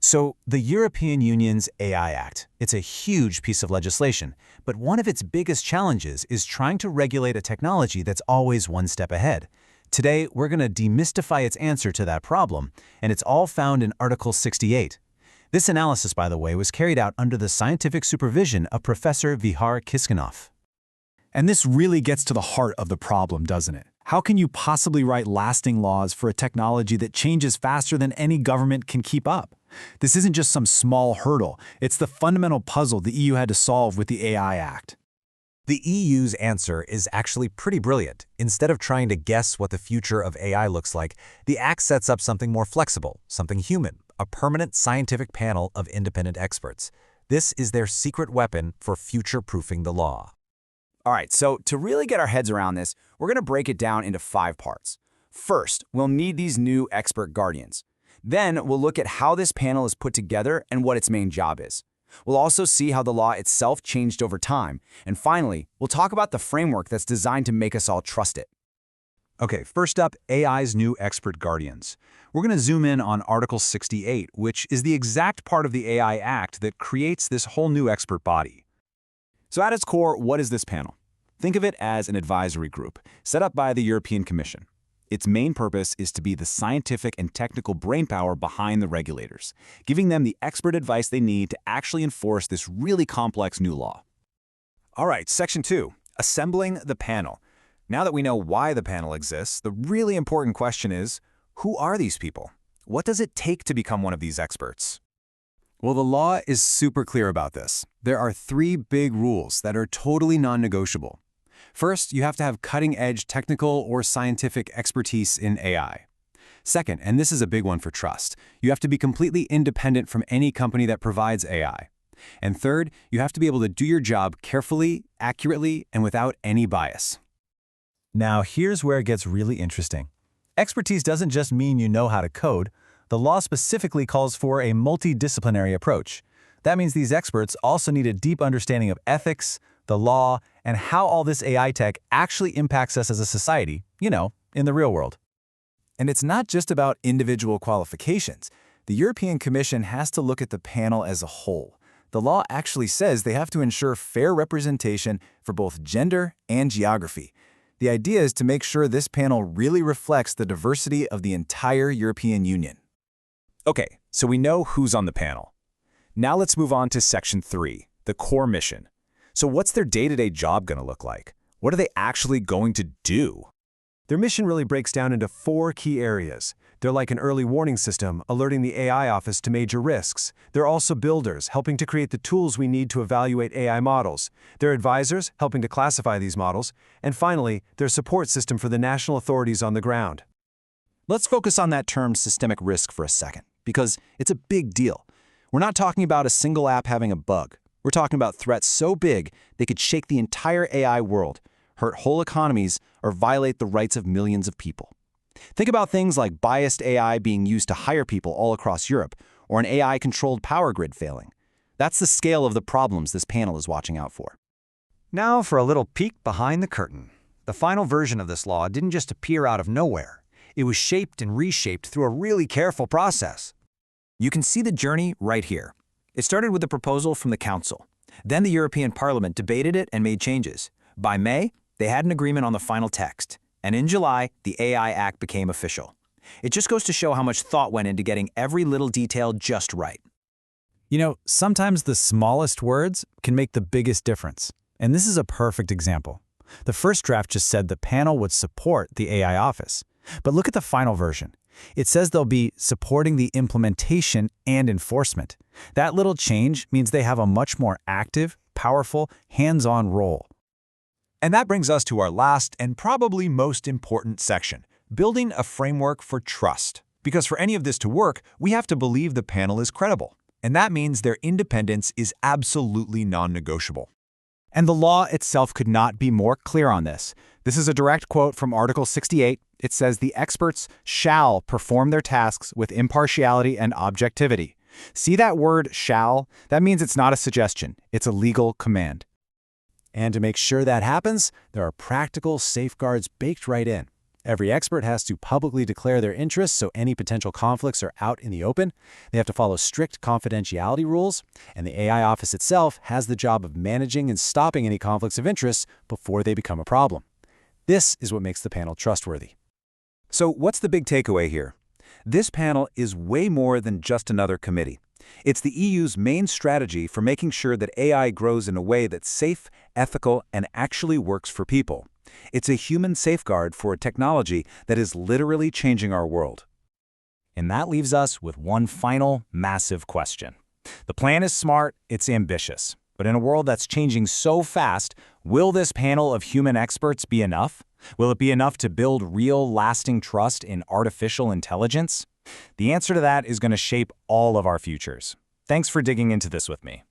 So, the European Union's AI Act, it's a huge piece of legislation, but one of its biggest challenges is trying to regulate a technology that's always one step ahead. Today, we're going to demystify its answer to that problem, and it's all found in Article 68. This analysis, by the way, was carried out under the scientific supervision of Professor Vihar Kiskinov. And this really gets to the heart of the problem, doesn't it? How can you possibly write lasting laws for a technology that changes faster than any government can keep up? This isn't just some small hurdle, it's the fundamental puzzle the EU had to solve with the AI Act. The EU's answer is actually pretty brilliant. Instead of trying to guess what the future of AI looks like, the Act sets up something more flexible, something human, a permanent scientific panel of independent experts. This is their secret weapon for future-proofing the law. All right, so to really get our heads around this, we're going to break it down into 5 parts. First, we'll need these new expert guardians. Then we'll look at how this panel is put together and what its main job is. We'll also see how the law itself changed over time. And finally, we'll talk about the framework that's designed to make us all trust it. Okay, first up, AI's new expert guardians. We're going to zoom in on Article 68, which is the exact part of the AI Act that creates this whole new expert body. So at its core, what is this panel? Think of it as an advisory group set up by the European Commission. Its main purpose is to be the scientific and technical brainpower behind the regulators, giving them the expert advice they need to actually enforce this really complex new law. All right, Section 2, Assembling the Panel. Now that we know why the panel exists, the really important question is, who are these people? What does it take to become one of these experts? Well, the law is super clear about this. There are 3 big rules that are totally non-negotiable. First, you have to have cutting-edge technical or scientific expertise in AI. Second, and this is a big one for trust, you have to be completely independent from any company that provides AI. And third, you have to be able to do your job carefully, accurately, and without any bias. Now, here's where it gets really interesting. Expertise doesn't just mean you know how to code. The law specifically calls for a multidisciplinary approach. That means these experts also need a deep understanding of ethics, the law, and how all this AI tech actually impacts us as a society, in the real world. And it's not just about individual qualifications. The European Commission has to look at the panel as a whole. The law actually says they have to ensure fair representation for both gender and geography. The idea is to make sure this panel really reflects the diversity of the entire European Union. Okay, so we know who's on the panel. Now let's move on to Section 3, the core mission. So what's their day-to-day job going to look like? What are they actually going to do? Their mission really breaks down into 4 key areas. They're like an early warning system, alerting the AI office to major risks. They're also builders, helping to create the tools we need to evaluate AI models. They're advisors, helping to classify these models. And finally, they're a support system for the national authorities on the ground. Let's focus on that term systemic risk for a second, because it's a big deal. We're not talking about a single app having a bug. We're talking about threats so big they could shake the entire AI world, hurt whole economies, or violate the rights of millions of people. Think about things like biased AI being used to hire people all across Europe, or an AI-controlled power grid failing. That's the scale of the problems this panel is watching out for. Now for a little peek behind the curtain. The final version of this law didn't just appear out of nowhere. It was shaped and reshaped through a really careful process. You can see the journey right here. It started with a proposal from the Council. Then the European Parliament debated it and made changes. By May, they had an agreement on the final text. And in July, the AI Act became official. It just goes to show how much thought went into getting every little detail just right. Sometimes the smallest words can make the biggest difference. And this is a perfect example. The first draft just said the panel would support the AI office. But look at the final version. It says they'll be supporting the implementation and enforcement. That little change means they have a much more active, powerful, hands-on role. And that brings us to our last and probably most important section, building a framework for trust. Because for any of this to work, we have to believe the panel is credible. And that means their independence is absolutely non-negotiable. And the law itself could not be more clear on this. This is a direct quote from Article 68. It says the experts shall perform their tasks with impartiality and objectivity. See that word shall? That means it's not a suggestion. It's a legal command. And to make sure that happens, there are practical safeguards baked right in. Every expert has to publicly declare their interests so any potential conflicts are out in the open. They have to follow strict confidentiality rules, and the AI office itself has the job of managing and stopping any conflicts of interest before they become a problem. This is what makes the panel trustworthy. So what's the big takeaway here? This panel is way more than just another committee. It's the EU's main strategy for making sure that AI grows in a way that's safe, ethical, and actually works for people. It's a human safeguard for a technology that is literally changing our world. And that leaves us with one final, massive question. The plan is smart, it's ambitious. But in a world that's changing so fast, will this panel of human experts be enough? Will it be enough to build real, lasting trust in artificial intelligence? The answer to that is going to shape all of our futures. Thanks for digging into this with me.